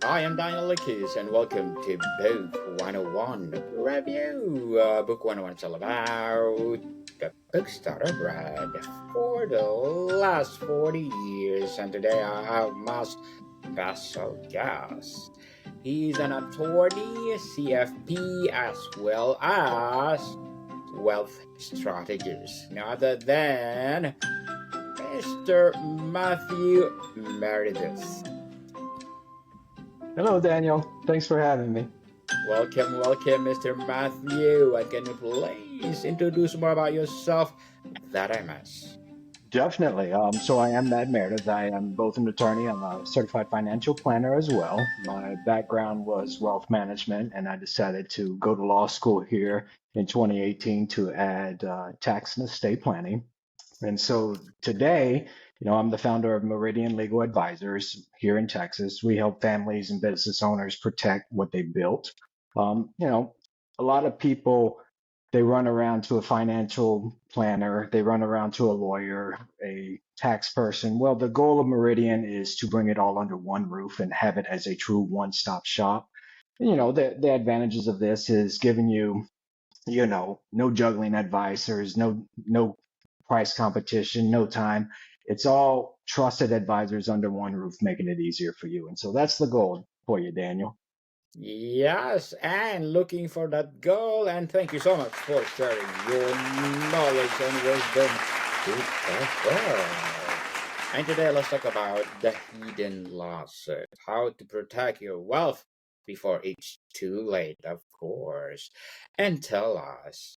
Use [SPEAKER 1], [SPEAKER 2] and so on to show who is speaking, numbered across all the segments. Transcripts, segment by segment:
[SPEAKER 1] I am Daniel Lakis, and welcome to Book 101 Review. Book 101 is all about the books that I've read for the last 40 years, and today I have my special guest. He's an attorney, CFP, as well as wealth strategist, none other than Mr. Matthew Meredith.
[SPEAKER 2] Hello, Daniel. Thanks for having me.
[SPEAKER 1] Welcome, Mr. Matthew. And can you please introduce more about yourself that I must?
[SPEAKER 2] Definitely. So I am Matt Meredith. I am both an attorney. I'm a certified financial planner as well. My background was wealth management, and I decided to go to law school here in 2018 to add tax and estate planning. And so today, I'm the founder of Meridian Legal Advisors here in Texas. We help families and business owners protect what they built. A lot of people, they run around to a financial planner, they run around to a lawyer, a tax person. Well, the goal of Meridian is to bring it all under one roof and have it as a true one-stop shop. The advantages of this is giving you, no juggling advice. There's no price competition, no time. It's all trusted advisors under one roof, making it easier for you. And so that's the goal for you, Daniel.
[SPEAKER 1] Yes, and looking for that goal. And thank you so much for sharing your knowledge and wisdom with the world. And today, let's talk about the hidden losses, how to protect your wealth before it's too late, of course. And tell us,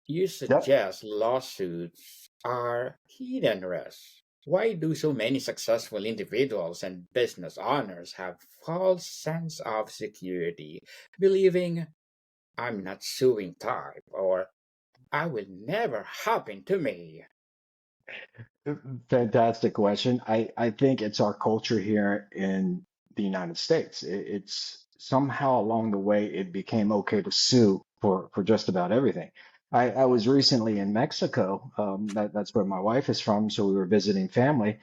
[SPEAKER 1] you
[SPEAKER 2] Yep.
[SPEAKER 1] suggest lawsuits are hidden risks. Why do so many successful individuals and business owners have false sense of security, believing I'm not suing type or I will never happen to me?
[SPEAKER 2] Fantastic question. I think it's our culture here in the United States. It's somehow along the way it became okay to sue for just about everything. I was recently in Mexico. That's where my wife is from, so we were visiting family,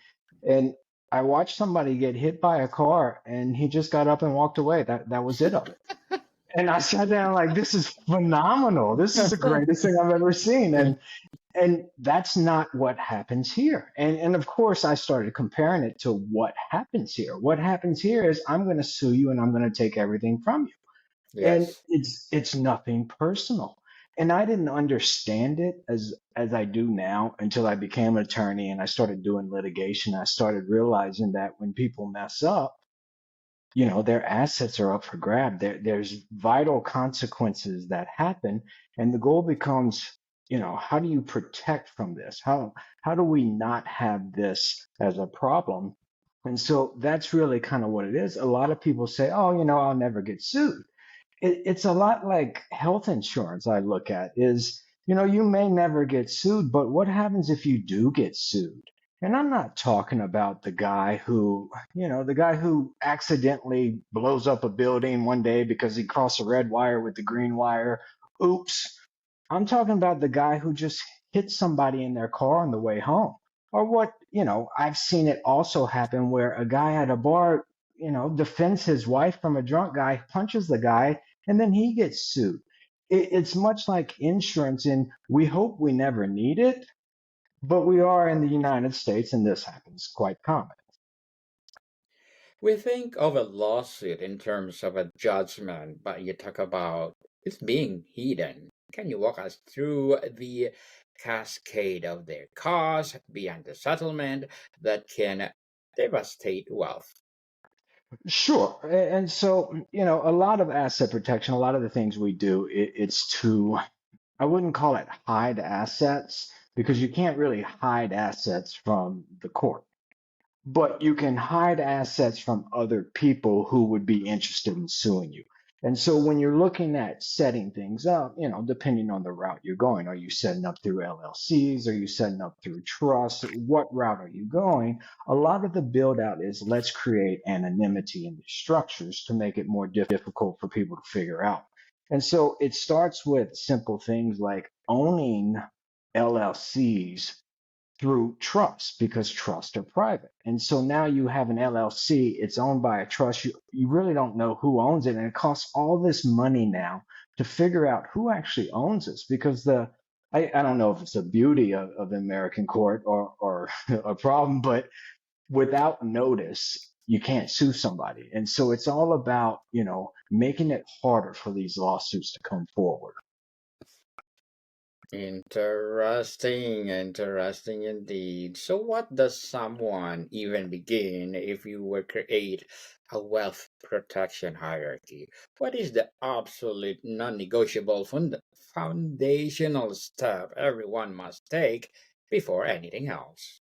[SPEAKER 2] and I watched somebody get hit by a car, and he just got up and walked away. That was it of it. And I sat down like, this is phenomenal. This is the greatest thing I've ever seen. And that's not what happens here. And of course, I started comparing it to what happens here. What happens here is I'm going to sue you and I'm going to take everything from you. And
[SPEAKER 1] Yes.
[SPEAKER 2] it's nothing personal. And I didn't understand it as I do now until I became an attorney and I started doing litigation. I started realizing that when people mess up, their assets are up for grab. There's vital consequences that happen, and the goal becomes, how do you protect from this? How do we not have this as a problem? And so that's really kind of what it is. A lot of people say, oh, I'll never get sued. It's a lot like health insurance. I look at is, you may never get sued, but what happens if you do get sued? And I'm not talking about the guy who accidentally blows up a building one day because he crossed a red wire with the green wire. Oops. I'm talking about the guy who just hit somebody in their car on the way home. Or I've seen it also happen where a guy at a bar, defends his wife from a drunk guy, punches the guy, and then he gets sued. It's much like insurance, and we hope we never need it, but we are in the United States, and this happens quite common.
[SPEAKER 1] We think of a lawsuit in terms of a judgment, but you talk about it's being hidden. Can you walk us through the cascade of their costs beyond the settlement that can devastate wealth?
[SPEAKER 2] Sure. And so, a lot of asset protection, a lot of the things we do, it's to, I wouldn't call it hide assets because you can't really hide assets from the court. But you can hide assets from other people who would be interested in suing you. And so when you're looking at setting things up, depending on the route you're going, are you setting up through LLCs? Are you setting up through trusts? What route are you going? A lot of the build out is let's create anonymity in the structures to make it more difficult for people to figure out. And so it starts with simple things like owning LLCs through trust because trusts are private. And so now you have an LLC, it's owned by a trust. You really don't know who owns it. And it costs all this money now to figure out who actually owns this because I don't know if it's the beauty of the American court or a problem, but without notice, you can't sue somebody. And so it's all about, making it harder for these lawsuits to come forward.
[SPEAKER 1] Interesting indeed. So, what does someone even begin if you were create a wealth protection hierarchy? What is the absolute non-negotiable foundational step everyone must take before anything else?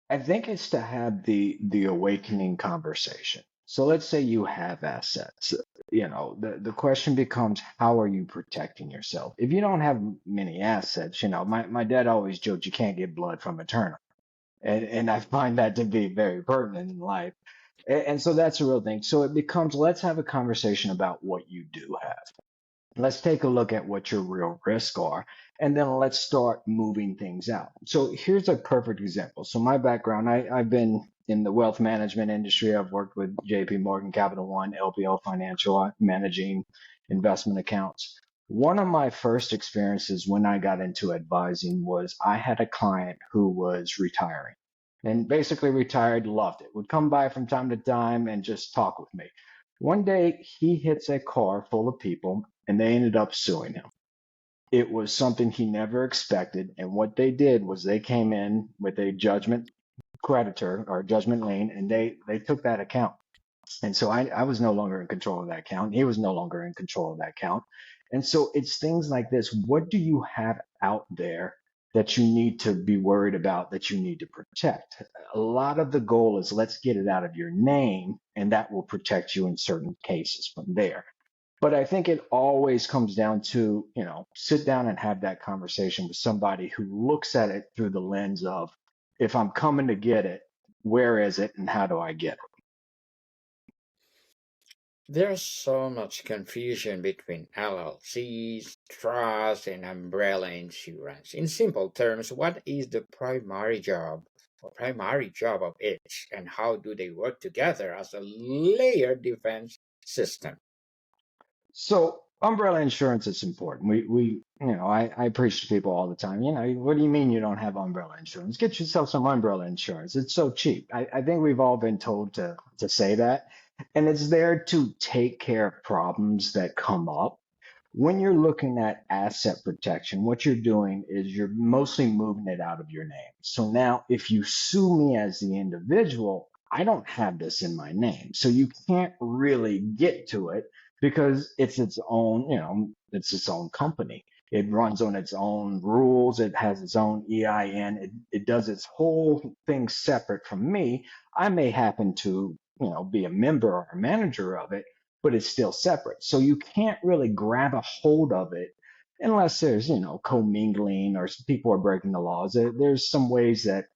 [SPEAKER 2] I think it's to have the awakening conversation. So let's say you have assets. The question becomes how are you protecting yourself? If you don't have many assets, my dad always joked you can't get blood from a turnip. And I find that to be very pertinent in life. And so that's a real thing. So it becomes let's have a conversation about what you do have. Let's take a look at what your real risks are, and then let's start moving things out. So here's a perfect example. So my background, I've been in the wealth management industry. I've worked with JP Morgan, Capital One, LPL Financial, managing investment accounts. One of my first experiences when I got into advising was I had a client who was retiring and basically retired, loved it, would come by from time to time and just talk with me. One day he hits a car full of people and they ended up suing him. It was something he never expected. And what they did was they came in with a judgment creditor or judgment lien and they took that account. And so I was no longer in control of that account. He was no longer in control of that account. And so it's things like this. What do you have out there that you need to be worried about, that you need to protect? A lot of the goal is let's get it out of your name, and that will protect you in certain cases from there. But I think it always comes down to, sit down and have that conversation with somebody who looks at it through the lens of, if I'm coming to get it, where is it and how do I get it?
[SPEAKER 1] There's so much confusion between LLCs, trust, and umbrella insurance. In simple terms, what is the primary job of each, and how do they work together as a layered defense system?
[SPEAKER 2] So umbrella insurance is important. I preach to people all the time. What do you mean you don't have umbrella insurance? Get yourself some umbrella insurance. It's so cheap. I think we've all been told to say that. And it's there to take care of problems that come up. When you're looking at asset protection, what you're doing is you're mostly moving it out of your name. So now if you sue me as the individual, I don't have this in my name. So you can't really get to it because it's its own company. It runs on its own rules. It has its own EIN. It does its whole thing separate from me. I may happen to, be a member or a manager of it, but it's still separate. So you can't really grab a hold of it unless there's, commingling or people are breaking the laws. There's some ways that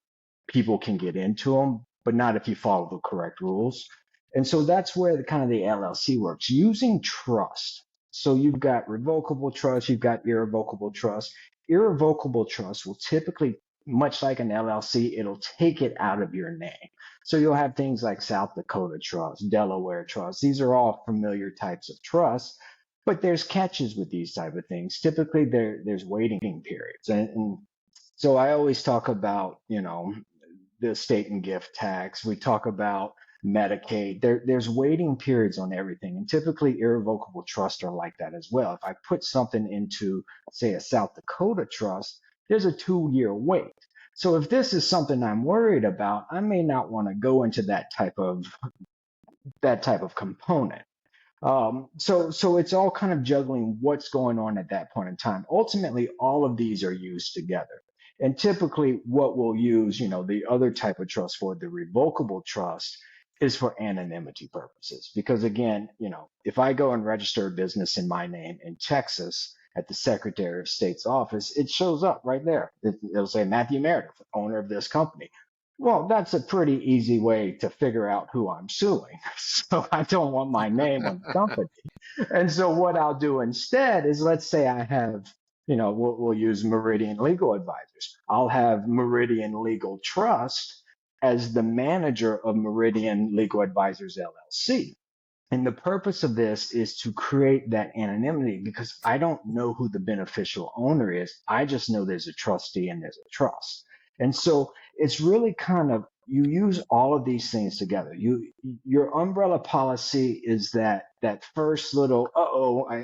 [SPEAKER 2] people can get into them, but not if you follow the correct rules. And so that's where the kind of the LLC works using trust. So you've got revocable trust, you've got irrevocable trust. Irrevocable trust will typically, much like an LLC, it'll take it out of your name. So you'll have things like South Dakota Trust, Delaware Trust. These are all familiar types of trusts, but there's catches with these type of things. Typically, there's waiting periods, and so I always talk about, the state and gift tax. We talk about Medicaid. There's waiting periods on everything, and typically irrevocable trusts are like that as well. If I put something into, say, a South Dakota trust, there's a 2-year wait. So if this is something I'm worried about, I may not want to go into that type of component. So it's all kind of juggling what's going on at that point in time. Ultimately, all of these are used together. And typically what we'll use, the other type of trust for, the revocable trust, is for anonymity purposes. Because again, if I go and register a business in my name in Texas at the Secretary of State's office, it shows up right there. It'll say Matthew Meredith, owner of this company. Well, that's a pretty easy way to figure out who I'm suing. So I don't want my name on the company. And so what I'll do instead is, let's say I have we'll use Meridian Legal Advisors. I'll have Meridian Legal Trust as the manager of Meridian Legal Advisors LLC. And the purpose of this is to create that anonymity because I don't know who the beneficial owner is. I just know there's a trustee and there's a trust. And so it's really kind of, you use all of these things together. Your umbrella policy is that first little,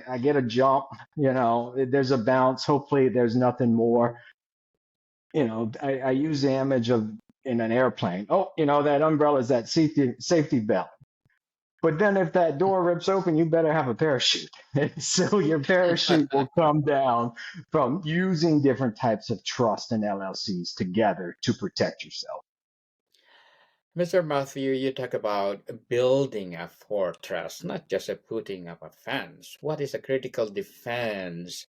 [SPEAKER 2] I get a jump, there's a bounce. Hopefully there's nothing more. I use the image of in an airplane. Oh, that umbrella is that safety belt. But then if that door rips open, you better have a parachute. So your parachute will come down from using different types of trust and LLCs together to protect yourself.
[SPEAKER 1] Mr. Matthew, you talk about building a fortress, not just a putting up a fence. What is a critical difference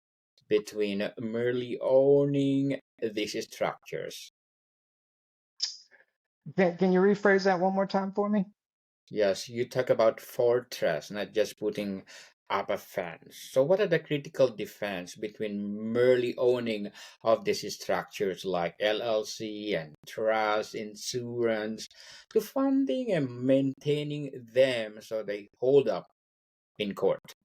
[SPEAKER 1] between merely owning these structures?
[SPEAKER 2] Can you rephrase that one more time for me?
[SPEAKER 1] Yes, you talk about fortress, not just putting up a fence. So what are the critical difference between merely owning of these structures like LLC and trust, insurance, to funding and maintaining them so they hold up in court?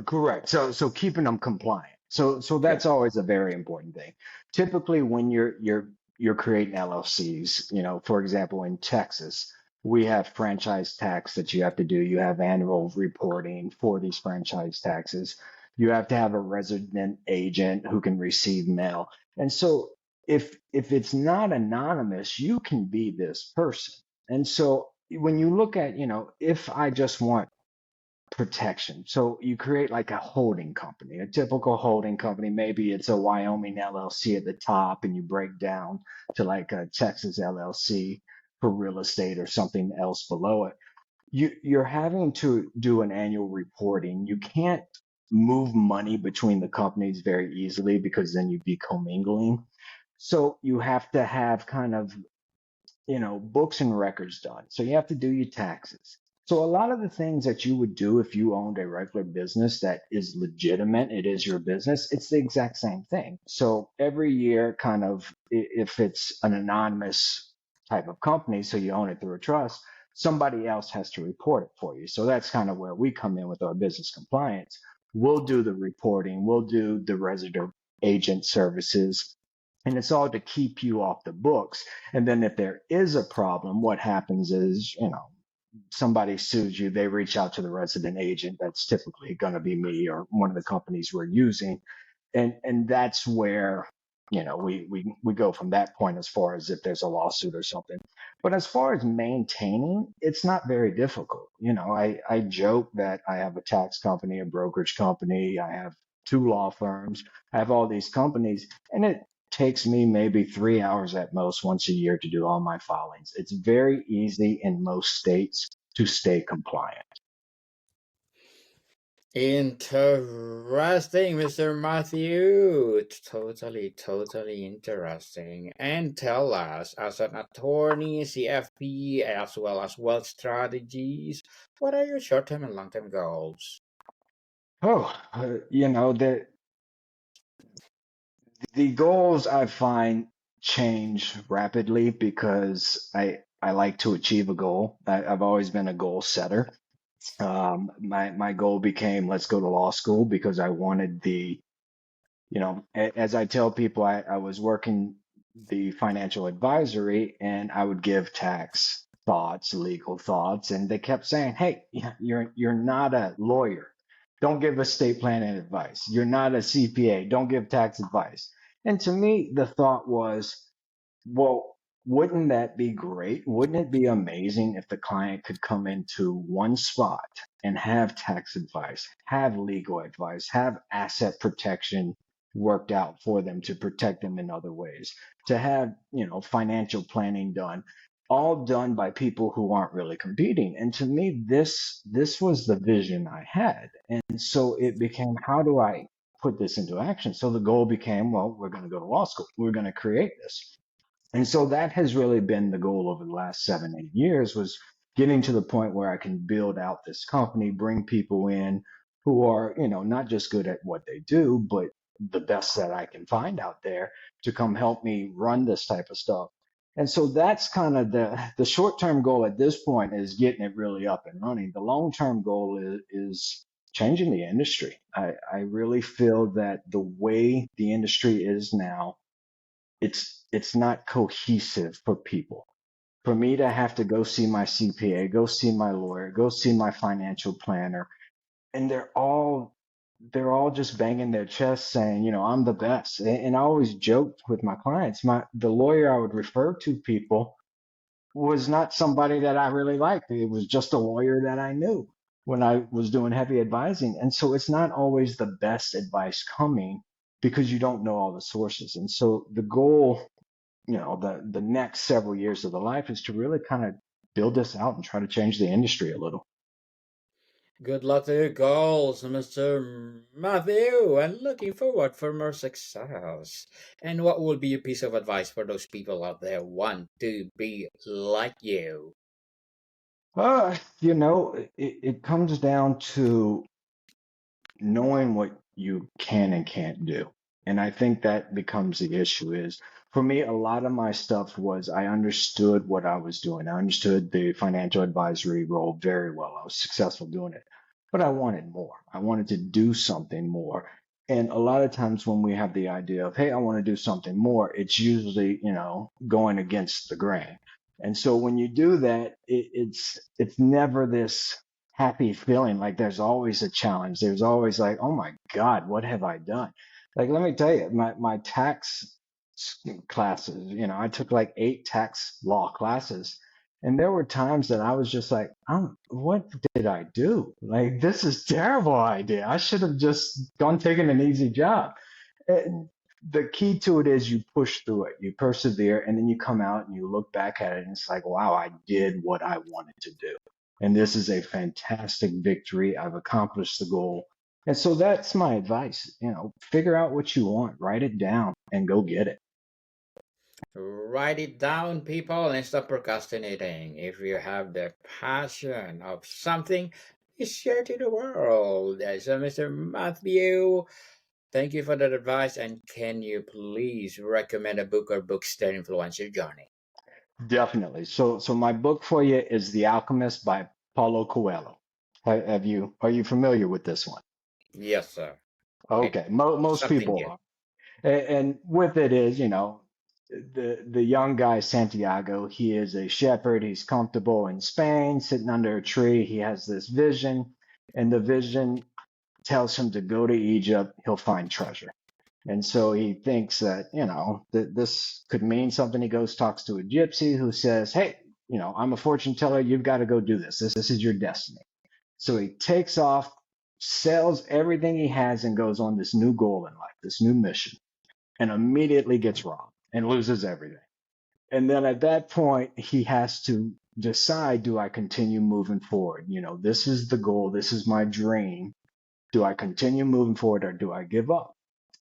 [SPEAKER 2] Correct. So keeping them compliant. So
[SPEAKER 1] Yeah.
[SPEAKER 2] that's always a very important thing. Typically, when you're creating LLCs, for example, in Texas, we have franchise tax that you have to do. You have annual reporting for these franchise taxes. You have to have a resident agent who can receive mail. And so if it's not anonymous, you can be this person. And so when you look at, if I just want protection. So you create like a holding company, a typical holding company. Maybe it's a Wyoming LLC at the top, and you break down to like a Texas LLC for real estate or something else below it. You're having to do an annual reporting. You can't move money between the companies very easily because then you'd be commingling. So you have to have kind of books and records done. So you have to do your taxes. So a lot of the things that you would do if you owned a regular business that is legitimate, it is your business, it's the exact same thing. So every year, kind of, if it's an anonymous type of company, so you own it through a trust, somebody else has to report it for you. So that's kind of where we come in with our business compliance. We'll do the reporting, we'll do the resident agent services, and it's all to keep you off the books. And then if there is a problem, what happens is, somebody sues you, they reach out to the resident agent. That's typically going to be me or one of the companies we're using. And that's where, we go from that point as far as if there's a lawsuit or something. But as far as maintaining, it's not very difficult. I joke that I have a tax company, a brokerage company, I have 2 law firms, I have all these companies, and it takes me maybe 3 hours at most once a year to do all my filings. It's very easy in most states to stay compliant.
[SPEAKER 1] Interesting, Mr. Matthew. Totally interesting. And tell us, as an attorney, CFP, as well as wealth strategies, what are your short-term and long-term goals?
[SPEAKER 2] The goals I find change rapidly because I like to achieve a goal. I've always been a goal setter. My goal became let's go to law school because I wanted as I tell people, I was working the financial advisory and I would give tax thoughts, legal thoughts, and they kept saying, "Hey, you're not a lawyer. Don't give estate planning advice. You're not a CPA. Don't give tax advice." And to me, the thought was, well, wouldn't that be great? Wouldn't it be amazing if the client could come into one spot and have tax advice, have legal advice, have asset protection worked out for them to protect them in other ways, to have, financial planning done, all done by people who aren't really competing. And to me, this was the vision I had. And so it became, how do I put this into action? So the goal became, well, we're going to go to law school. We're going to create this. And so that has really been the goal over the last 7, 8 years, was getting to the point where I can build out this company, bring people in who are, not just good at what they do, but the best that I can find out there to come help me run this type of stuff. And so that's kind of the short-term goal at this point is getting it really up and running. The long-term goal is changing the industry. I really feel that the way the industry is now, it's not cohesive for people. For me to have to go see my CPA, go see my lawyer, go see my financial planner, and they're all just banging their chest saying, I'm the best. And I always joked with my clients, the lawyer I would refer to people was not somebody that I really liked. It was just a lawyer that I knew when I was doing heavy advising. And so it's not always the best advice coming because you don't know all the sources. And so the goal, the next several years of the life is to really kind of build this out and try to change the industry a little.
[SPEAKER 1] Good luck to your goals, Mr. Matthew, and looking forward for more success. And what will be your piece of advice for those people out there who want to be like you?
[SPEAKER 2] It comes down to knowing what you can and can't do. And I think that becomes the issue is for me, a lot of my stuff was I understood what I was doing. I understood the financial advisory role very well. I was successful doing it, but I wanted more. I wanted to do something more. And a lot of times when we have the idea of, hey, I want to do something more, it's usually, going against the grain. And so when you do that, it's never this happy feeling like there's always a challenge. There's always like, oh my God, what have I done? Like, let me tell you, my tax classes, I took like 8 tax law classes. And there were times that I was just like, what did I do? Like, this is a terrible idea. I should have just gone taking an easy job. And the key to it is you push through it, you persevere, and then you come out and you look back at it and it's like, wow, I did what I wanted to do. And this is a fantastic victory. I've accomplished the goal. And so that's my advice. Figure out what you want, write it down, and go get it.
[SPEAKER 1] Write it down, people, and stop procrastinating. If you have the passion of something, you share to the world. So, Mr. Matthew, thank you for that advice. And can you please recommend a book or books that influence your journey?
[SPEAKER 2] Definitely. So my book for you is The Alchemist by Paulo Coelho. Are you familiar with this one?
[SPEAKER 1] Yes, sir. It
[SPEAKER 2] Okay, most
[SPEAKER 1] something
[SPEAKER 2] people
[SPEAKER 1] new.
[SPEAKER 2] are. And with it is, the young guy Santiago, he is a shepherd. He's comfortable in Spain, sitting under a tree. He has this vision, and the vision tells him to go to Egypt. He'll find treasure. And so he thinks that, that this could mean something. He goes, talks to a gypsy who says, hey, I'm a fortune teller. You've got to go do this. This is your destiny. So he takes off, sells everything he has, and goes on this new goal in life, this new mission, and immediately gets robbed and loses everything. And then at that point, he has to decide, do I continue moving forward? This is the goal. This is my dream. Do I continue moving forward or do I give up?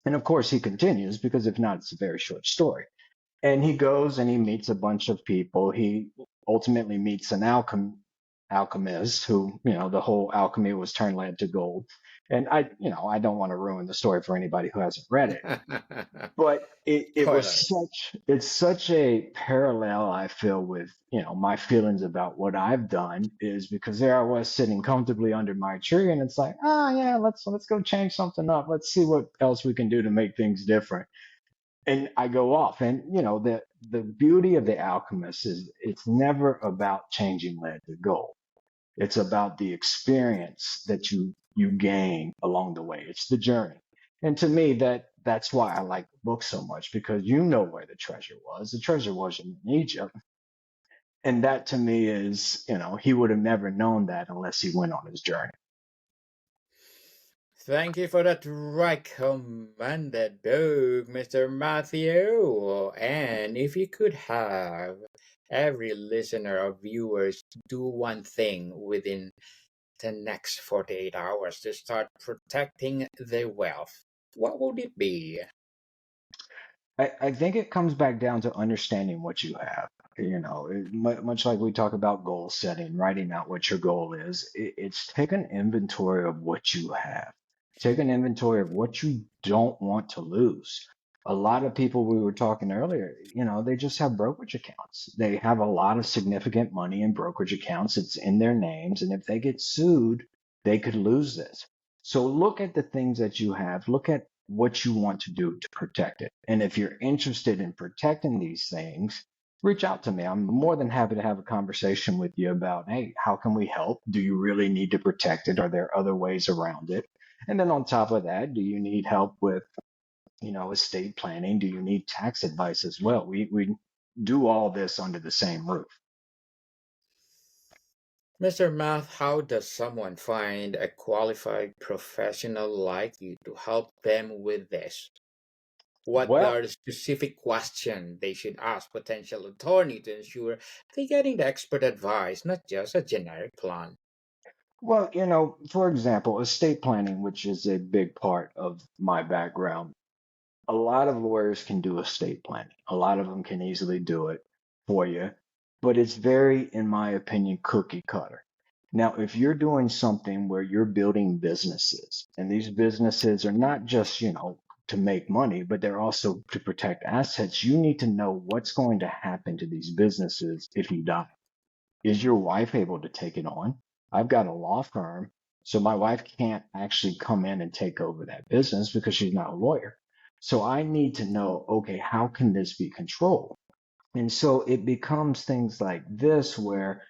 [SPEAKER 2] And of course, he continues because if not, it's a very short story. And he goes and he meets a bunch of people. He ultimately meets an alchemist who, the whole alchemy was turned lead to gold. And I don't want to ruin the story for anybody who hasn't read it, but
[SPEAKER 1] Quite right.
[SPEAKER 2] it's such a parallel I feel with, my feelings about what I've done is because there I was sitting comfortably under my tree and it's like, oh yeah, let's go change something up. Let's see what else we can do to make things different. And I go off and the beauty of the alchemist is it's never about changing lead to gold. It's about the experience that you gain along the way. It's the journey. And to me, that's why I like the book so much because you know where the treasure was. The treasure wasn't in Egypt. And that to me is, he would have never known that unless he went on his journey.
[SPEAKER 1] Thank you for that recommended book, Mr. Matthew. And if you could have every listener or viewers do one thing within the next 48 hours to start protecting their wealth, what would it be?
[SPEAKER 2] I think it comes back down to understanding what you have. Much like we talk about goal setting, writing out what your goal is, it's take an inventory of what you have. Take an inventory of what you don't want to lose. A lot of people we were talking earlier, they just have brokerage accounts. They have a lot of significant money in brokerage accounts. It's in their names. And if they get sued, they could lose this. So look at the things that you have. Look at what you want to do to protect it. And if you're interested in protecting these things, reach out to me. I'm more than happy to have a conversation with you about, hey, how can we help? Do you really need to protect it? Are there other ways around it? And then on top of that, do you need help with, estate planning? Do you need tax advice as well? We do all this under the same roof.
[SPEAKER 1] Mr. Math, how does someone find a qualified professional like you to help them with this? What
[SPEAKER 2] Well,
[SPEAKER 1] are the specific questions they should ask potential attorney to ensure they're getting the expert advice, not just a generic plan?
[SPEAKER 2] well, for example, estate planning, which is a big part of my background, a lot of lawyers can do estate planning. A lot of them can easily do it for you, but it's very, in my opinion, cookie cutter. Now, if you're doing something where you're building businesses, and these businesses are not just, to make money, but they're also to protect assets, you need to know what's going to happen to these businesses if you die. Is your wife able to take it on? I've got a law firm, so my wife can't actually come in and take over that business because she's not a lawyer. So I need to know, okay, how can this be controlled? And so it becomes things like this where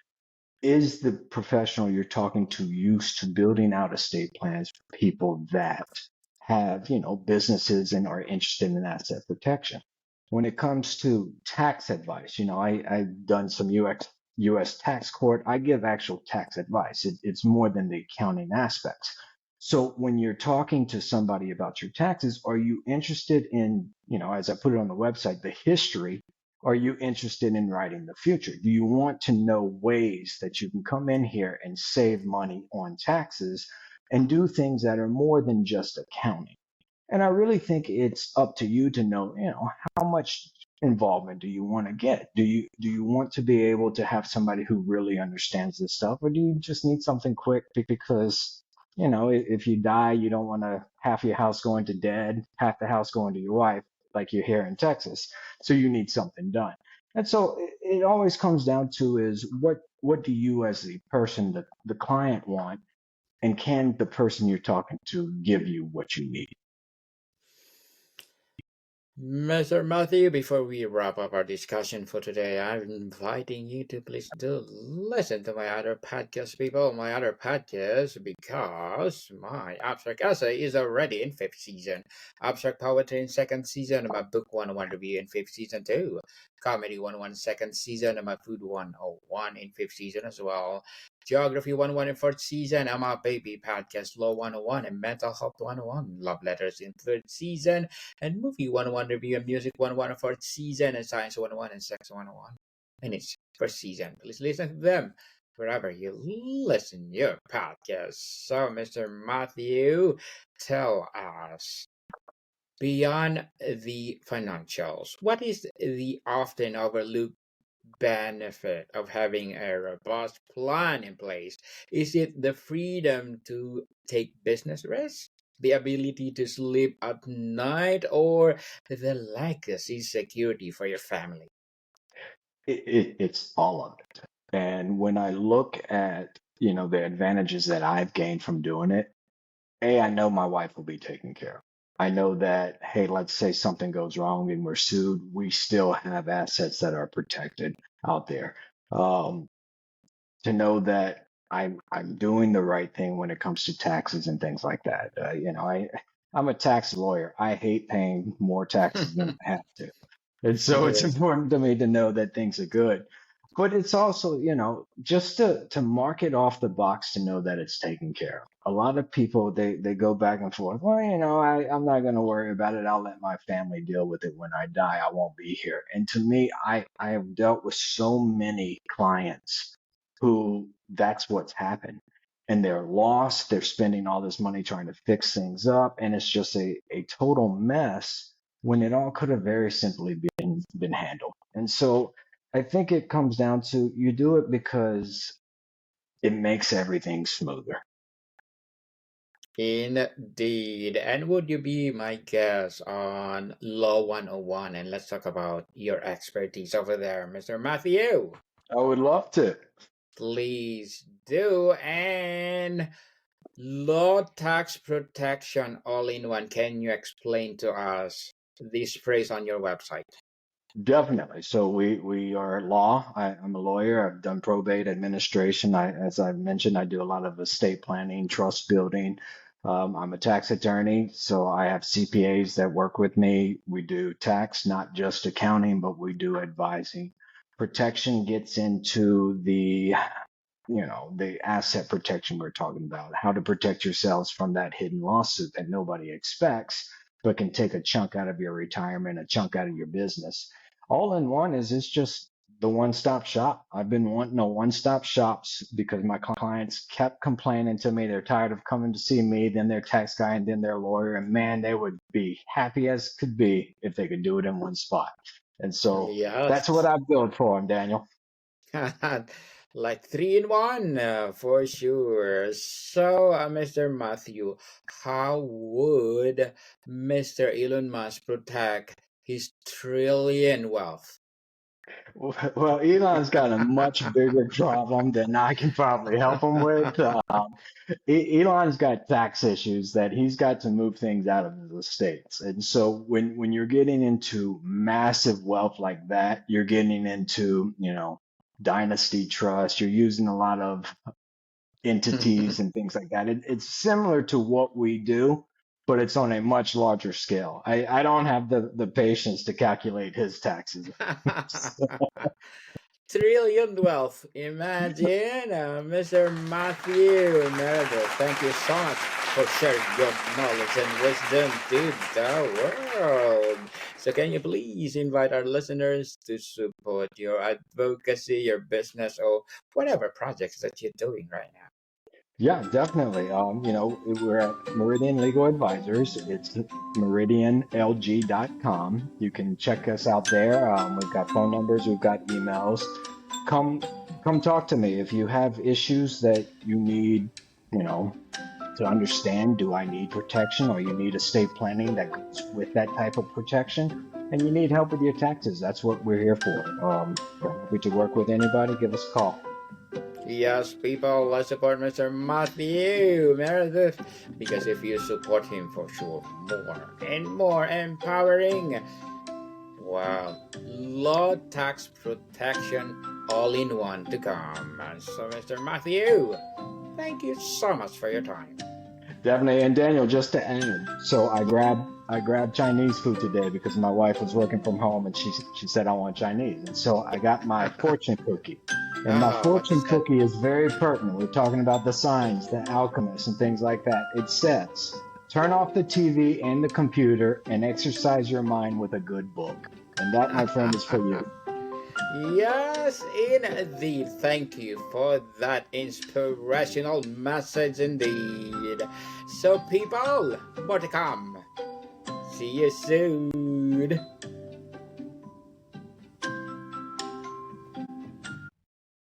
[SPEAKER 2] is the professional you're talking to used to building out estate plans for people that have, businesses and are interested in asset protection? When it comes to tax advice, I've done some US tax court. I give actual tax advice. It's more than the accounting aspects. So when you're talking to somebody about your taxes, are you interested in, as I put it on the website, the history? Are you interested in writing the future? Do you want to know ways that you can come in here and save money on taxes and do things that are more than just accounting? And I really think it's up to you to know, how much involvement do you want to get? Do you want to be able to have somebody who really understands this stuff, or do you just need something quick because, if you die, you don't want to half your house going to dead, half the house going to your wife, like you're here in Texas. So you need something done. And so it always comes down to is what do you as the person, the client want, and can the person you're talking to give you what you need?
[SPEAKER 1] Mr. Matthew, before we wrap up our discussion for today, I'm inviting you to please do listen to my other podcast, people. My other podcast, because my abstract essay is already in fifth season. Abstract poetry in second season, and my book 101 review in fifth season too. Comedy 101 second season, and my food 101 in fifth season as well. Geography 101 in fourth season, and my baby podcast Law 101 and Mental Health 101. Love letters in third season and Movie 101 review and Music 101 fourth season and Science 101 and Sex 101 and its first season. Please listen to them wherever you listen your podcast. So, Mr. Matthew, tell us beyond the financials, what is the often overlooked benefit of having a robust plan in place? Is it the freedom to take business risks, the ability to sleep at night, or the legacy security for your family?
[SPEAKER 2] It's all of it. And when I look at, the advantages that I've gained from doing it, I know my wife will be taken care of. I know that, hey, let's say something goes wrong and we're sued, we still have assets that are protected out there. Um, to know that I'm doing the right thing when it comes to taxes and things like that. I'm a tax lawyer. I hate paying more taxes than I have to. And so it's
[SPEAKER 1] Yes.
[SPEAKER 2] important to me to know that things are good. But it's also, just to mark it off the box to know that it's taken care of. A lot of people they go back and forth. Well, I'm not going to worry about it. I'll let my family deal with it when I die. I won't be here. And to me, I have dealt with so many clients who that's what's happened. And they're lost. They're spending all this money trying to fix things up. And it's just a total mess when it all could have very simply been handled. And so I think it comes down to you do it because it makes everything smoother.
[SPEAKER 1] Indeed. And would you be my guest on Law 101? And let's talk about your expertise over there, Mr. Matthew.
[SPEAKER 2] I would love to.
[SPEAKER 1] Please do. And law tax protection all in one. Can you explain to us this phrase on your website?
[SPEAKER 2] Definitely. So we are law. I'm a lawyer. I've done probate administration. As I mentioned, I do a lot of estate planning, trust building. I'm a tax attorney, so I have CPAs that work with me. We do tax, not just accounting, but we do advising. Protection gets into the asset protection we're talking about, how to protect yourselves from that hidden lawsuit that nobody expects, but can take a chunk out of your retirement, a chunk out of your business. All in one is it's just the one-stop shop. I've been wanting a one-stop shops because my clients kept complaining to me. They're tired of coming to see me, then their tax guy, and then their lawyer. And man, they would be happy as could be if they could do it in one spot. And so that's what
[SPEAKER 1] Yes.
[SPEAKER 2] I've built for them, Daniel.
[SPEAKER 1] Like three in one, for sure. So, Mr. Matthew, how would Mr. Elon Musk protect his trillion wealth?
[SPEAKER 2] Well, Elon's got a much bigger problem than I can probably help him with. Elon's got tax issues that he's got to move things out of the states. And so when you're getting into massive wealth like that, you're getting into, dynasty trust. You're using a lot of entities and things like that. It's similar to what we do, but it's on a much larger scale. I don't have the patience to calculate his taxes.
[SPEAKER 1] Trillion wealth. Imagine, Mr. Matthew Meredith. Thank you so much for sharing your knowledge and wisdom to the world. So, can you please invite our listeners to support your advocacy, your business, or whatever projects that you're doing right now?
[SPEAKER 2] Yeah, definitely. We're at Meridian Legal Advisors. It's meridianlg.com. You can check us out there. We've got phone numbers, we've got emails. Come, come talk to me if you have issues that you need, you know, to understand. Do I need protection, or you need estate planning that goes with that type of protection, and you need help with your taxes? That's what we're here for. We're happy to work with anybody. Give us a call.
[SPEAKER 1] Yes, people, let's support Mr. Matthew Meredith because if you support him, for sure, more and more empowering. Wow, law tax protection all in one to come. And so, Mr. Matthew, thank you so much for your time.
[SPEAKER 2] Definitely. And Daniel, just to add, so I grabbed Chinese food today because my wife was working from home and she said I want Chinese. And so I got my fortune cookie. And my
[SPEAKER 1] Oh, what
[SPEAKER 2] fortune
[SPEAKER 1] is that?
[SPEAKER 2] cookie is very pertinent. We're talking about the signs, the alchemists and things like that. It says, turn off the TV and the computer and exercise your mind with a good book. And that, my friend, is for you.
[SPEAKER 1] Yes, indeed. Thank you for that inspirational message indeed. So, people, more to come. See you soon.